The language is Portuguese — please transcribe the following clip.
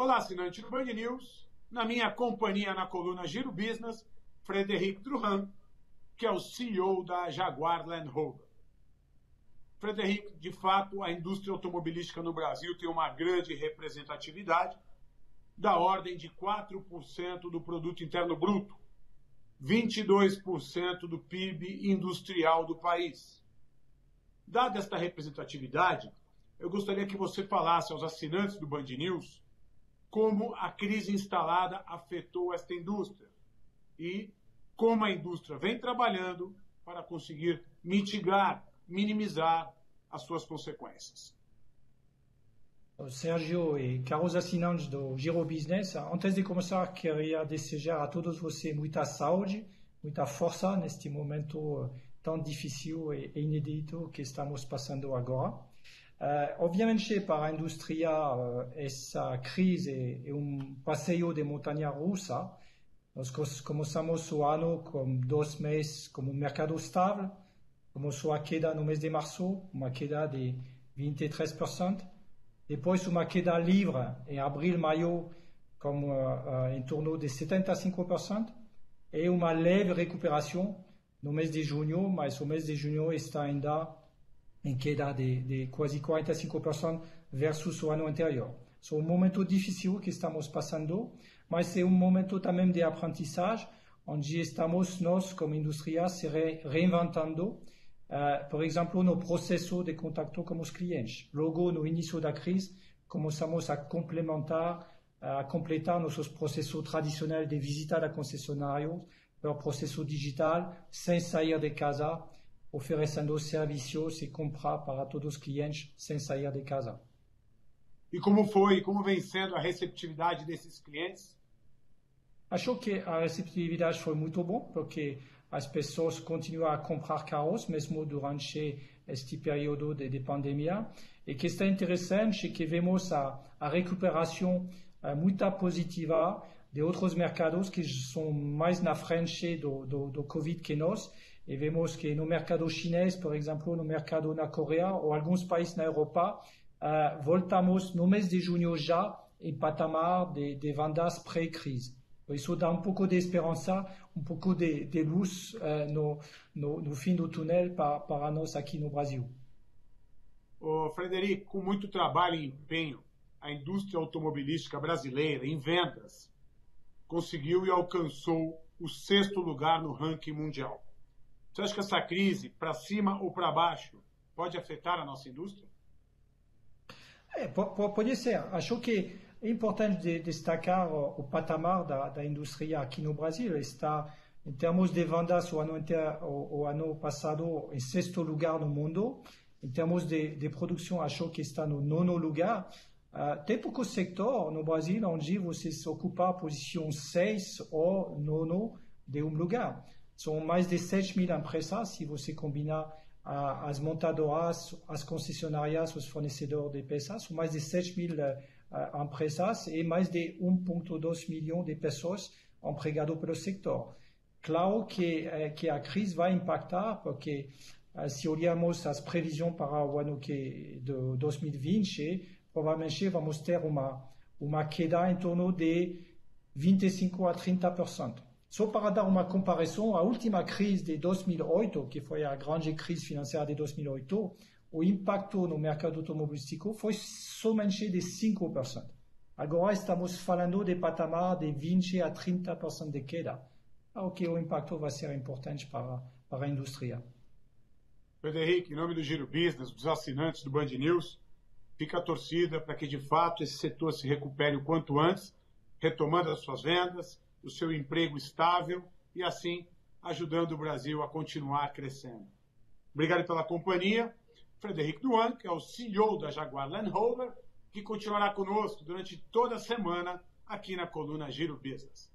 Olá, assinante do Band News. Na minha companhia na coluna Giro Business, Frederic Druhan, que é o CEO da Jaguar Land Rover. Frederic, de fato, a indústria automobilística no Brasil tem uma grande representatividade, da ordem de 4% do produto interno bruto, 22% do PIB industrial do país. Dada esta representatividade, eu gostaria que você falasse aos assinantes do Band News como a crise instalada afetou esta indústria e como a indústria vem trabalhando para conseguir mitigar, minimizar as suas consequências. Sérgio e caros assinantes do Giro Business, antes de começar, queria desejar a todos vocês muita saúde, muita força neste momento tão difícil e inédito que estamos passando agora. Obviamente, para a indústria, essa crise é passeio de montanha russa. Nós começamos o ano com 2 meses como mercado estável, começou a queda no mês de março, uma queda de 23%. Depois uma queda livre em abril, maio, como em torno de 75%, e uma leve recuperação no mês de junho, mas o mês de junho está ainda em queda de quase 45% versus o ano anterior. É um momento difícil que estamos passando, mas é um momento também de aprendizagem, onde estamos nós, como indústria, se reinventando. Por exemplo, no processo de contato com os clientes. Logo, no início da crise, começamos a completar nossos processos tradicionais de visita da concessionária para o processo digital, sem sair de casa, oferecendo serviços e comprar para todos os clientes sem sair de casa. E como vem sendo a receptividade desses clientes? Acho que a receptividade foi muito boa, porque as pessoas continuam a comprar carros, mesmo durante este período de pandemia. E que está interessante é que vemos a recuperação muito positiva de outros mercados que são mais na frente do Covid que nós. E vemos que no mercado chinês, por exemplo, no mercado na Coreia ou alguns países na Europa, voltamos no mês de junho já em patamar de vendas pré-crise. Isso dá pouco de esperança, pouco de luz no fim do túnel para nós aqui no Brasil. Frederic, com muito trabalho e empenho, a indústria automobilística brasileira, em vendas, conseguiu e alcançou o 6º lugar no ranking mundial. Você acha que essa crise, para cima ou para baixo, pode afetar a nossa indústria? Pode ser. Acho que é importante destacar o patamar da indústria aqui no Brasil. Está, em termos de vendas, o ano passado em 6º lugar no mundo. Em termos de produção, acho que está no 9º lugar. Tem pouco setor no Brasil onde você ocupa a posição 6 ou 9 de lugar. São mais de 7.000 empresas, se você combinar as montadoras, as concessionárias, os fornecedores de peças, são mais de 7.000 empresas e mais de 1,2 milhão de pessoas empregadas pelo setor. Claro que a crise vai impactar, porque se olharmos as previsões para o ano de 2020, provavelmente vamos ter uma queda em torno de 25% a 30%. Só para dar uma comparação, a última crise de 2008, que foi a grande crise financeira de 2008, o impacto no mercado automobilístico foi somente de 5%. Agora estamos falando de patamar de 20% a 30% de queda. O que o impacto vai ser importante para a indústria. Frederic, em nome do Giro Business, dos assinantes do Band News, fica a torcida para que, de fato, esse setor se recupere o quanto antes, retomando as suas vendas, o seu emprego estável e, assim, ajudando o Brasil a continuar crescendo. Obrigado pela companhia. Frederic Druhan, que é o CEO da Jaguar Land Rover, que continuará conosco durante toda a semana aqui na coluna Giro Business.